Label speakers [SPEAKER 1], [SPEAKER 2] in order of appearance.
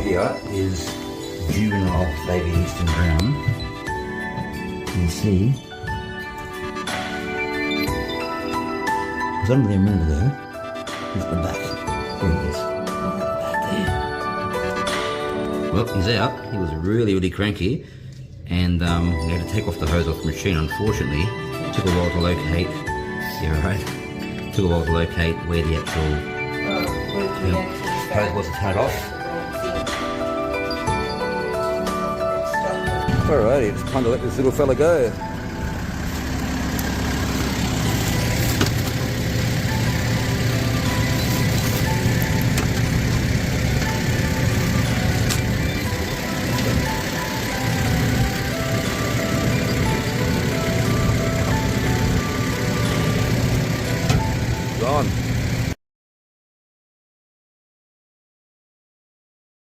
[SPEAKER 1] here is Juvenile Baby Eastern Brown. You can see it was under there a minute ago. Here's the back. There he is. Back there. Well, he's out. He was really cranky, and we had to take off the hose off the machine. Unfortunately, it took a while to locate. Yeah, right. It took a while to locate where the actual hose was to turn it off. Alrighty, just time to let this little fella go.